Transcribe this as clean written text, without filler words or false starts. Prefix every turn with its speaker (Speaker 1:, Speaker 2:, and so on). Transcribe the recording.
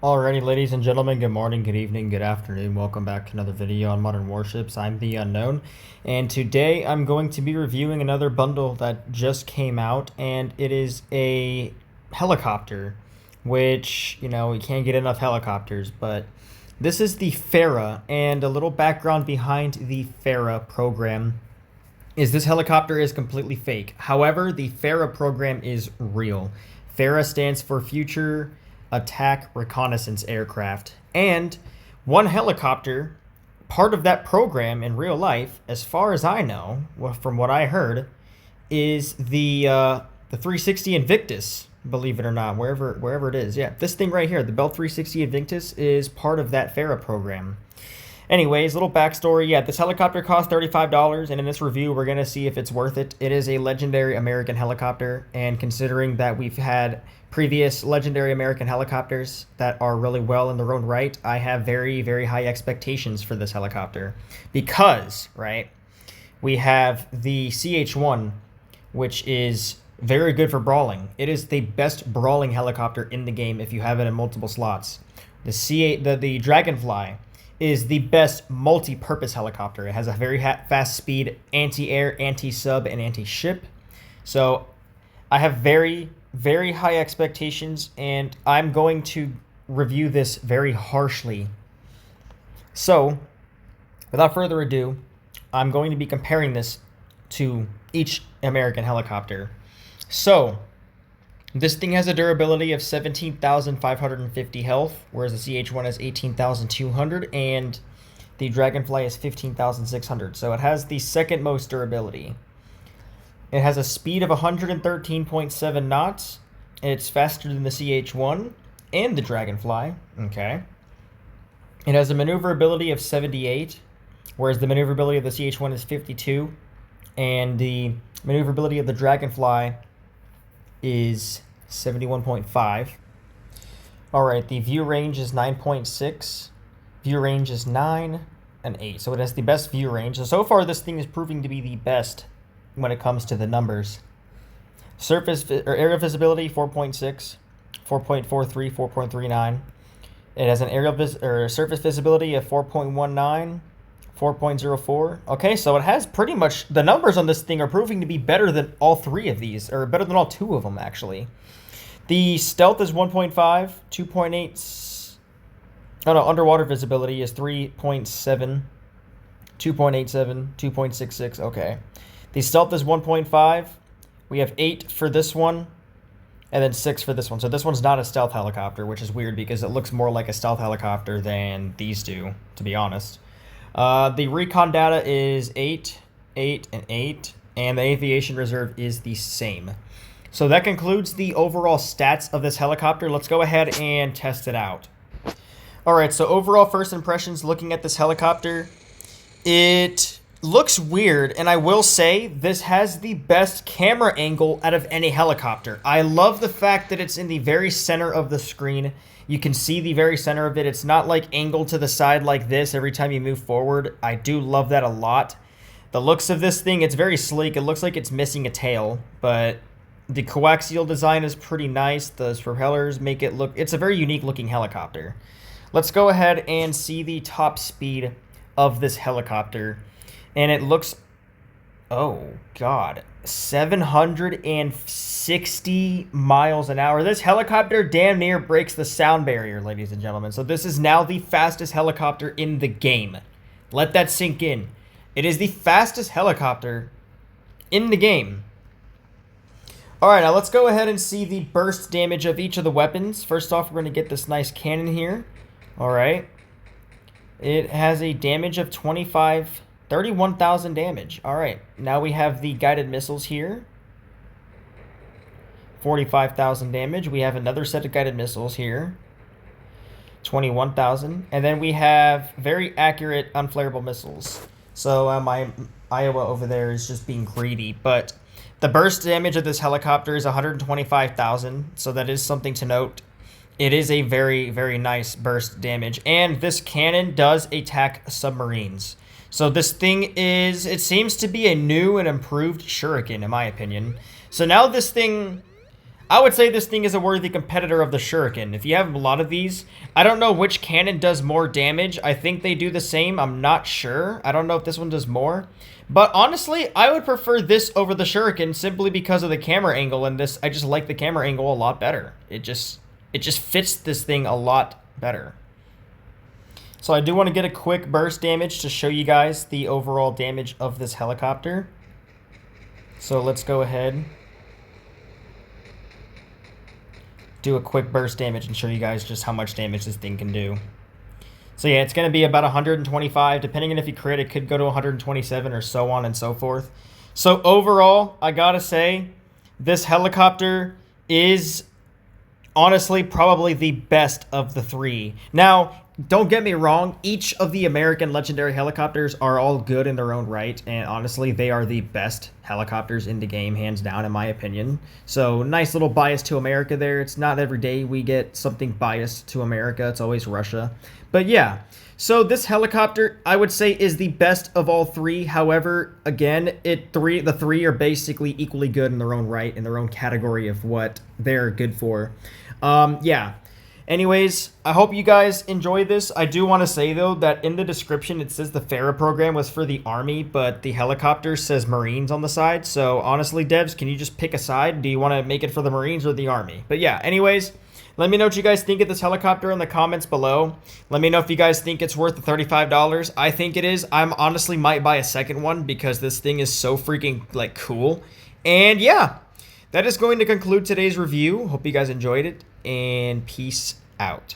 Speaker 1: Alrighty, ladies and gentlemen, good morning, good evening, good afternoon. Welcome back to another video on Modern Warships. I'm the Unknown, and today I'm going to be reviewing another bundle that just came out, and it is a helicopter, which, we can't get enough helicopters, but this is the Farah, and a little background behind the Farah program is this helicopter is completely fake. However, the Farah program is real. Farah stands for Future Attack Reconnaissance Aircraft. And one helicopter, part of that program in real life, as far as I know, from what I heard, is the 360 Invictus. Believe it or not, wherever it is. Yeah, this thing right here, the Bell 360 Invictus, is part of that Farah program. Anyways, little backstory. Yeah, this helicopter cost $35, and in this review, we're going to see if it's worth it. It is a legendary American helicopter, and considering that we've had previous legendary American helicopters that are really well in their own right, I have very, very high expectations for this helicopter. Because, right, we have the CH-1, which is very good for brawling. It is the best brawling helicopter in the game if you have it in multiple slots. The Dragonfly is the best multi-purpose helicopter. It has a very fast speed anti-air, anti-sub, and anti-ship. So I have very, very high expectations, and I'm going to review this very harshly. So, without further ado, I'm going to be comparing this to each American helicopter. So, this thing has a durability of 17,550 health, whereas the CH-1 has 18,200, and the Dragonfly is 15,600. So it has the second most durability. It has a speed of 113.7 knots. It's faster than the CH-1 and the Dragonfly. Okay. It has a maneuverability of 78, whereas the maneuverability of the CH-1 is 52, and the maneuverability of the Dragonfly is 71.5. All right, the view range is 9.6. View range is 9 and 8. So it has the best view range. So far, this thing is proving to be the best when it comes to the numbers. Surface or aerial visibility 4.6, 4.43, 4.39. It has an surface visibility of 4.19. 4.04. Okay, so it has pretty much, the numbers on this thing are proving to be better than all three of these, or better than all two of them, actually. The stealth is 1.5, 2.8, oh no, underwater visibility is 3.7, 2.87, 2.66, okay. The stealth is 1.5, we have 8 for this one, and then 6 for this one. So this one's not a stealth helicopter, which is weird because it looks more like a stealth helicopter than these do, to be honest. The recon data is 8, 8, and 8, and the aviation reserve is the same. So that concludes the overall stats of this helicopter. Let's go ahead and test it out. Alright, so overall first impressions looking at this helicopter, it looks weird, and I will say this has the best camera angle out of any helicopter. I love the fact that it's in the very center of the screen. You can see the very center of it. It's not like angled to the side like this every time you move forward. I do love that a lot. The looks of this thing, it's very sleek. It looks like it's missing a tail, but the coaxial design is pretty nice. Those propellers make it look, it's a very unique looking helicopter. Let's go ahead and see the top speed of this helicopter. And it looks, oh God, 760 miles an hour. This helicopter damn near breaks the sound barrier, ladies and gentlemen. So this is now the fastest helicopter in the game. Let that sink in. It is the fastest helicopter in the game. All right, now let's go ahead and see the burst damage of each of the weapons. First off, we're going to get this nice cannon here. All right. It has a damage of 31,000 damage. All right, now we have the guided missiles here. 45,000 damage. We have another set of guided missiles here. 21,000. And then we have very accurate unflareable missiles. So my Iowa over there is just being greedy. But the burst damage of this helicopter is 125,000. So that is something to note. It is a very, very nice burst damage. And this cannon does attack submarines. So this thing is, it seems to be a new and improved Shuriken, in my opinion. So now this thing, I would say this thing is a worthy competitor of the Shuriken. If you have a lot of these, I don't know which cannon does more damage. I think they do the same. I'm not sure. I don't know if this one does more. But honestly, I would prefer this over the Shuriken simply because of the camera angle in this. I just like the camera angle a lot better. It just fits this thing a lot better. So I do want to get a quick burst damage to show you guys the overall damage of this helicopter. So let's go ahead, do a quick burst damage and show you guys just how much damage this thing can do. So yeah, it's going to be about 125. Depending on if you crit, it could go to 127 or so on and so forth. So overall, I gotta say, this helicopter is honestly probably the best of the three. Now, don't get me wrong, each of the American legendary helicopters are all good in their own right, and honestly, they are the best helicopters in the game, hands down, in my opinion. So, nice little bias to America there. It's not every day we get something biased to America. It's always Russia. But yeah, so this helicopter, I would say, is the best of all three. However, again, the three are basically equally good in their own right, in their own category of what they're good for. Yeah. Anyways, I hope you guys enjoy this. I do want to say, though, that in the description, it says the Farah program was for the Army, but the helicopter says Marines on the side. So, honestly, devs, can you just pick a side? Do you want to make it for the Marines or the Army? But yeah, anyways, let me know what you guys think of this helicopter in the comments below. Let me know if you guys think it's worth the $35. I think it is. I'm honestly might buy a second one because this thing is so freaking, like, cool. And yeah, that is going to conclude today's review. Hope you guys enjoyed it, and peace out.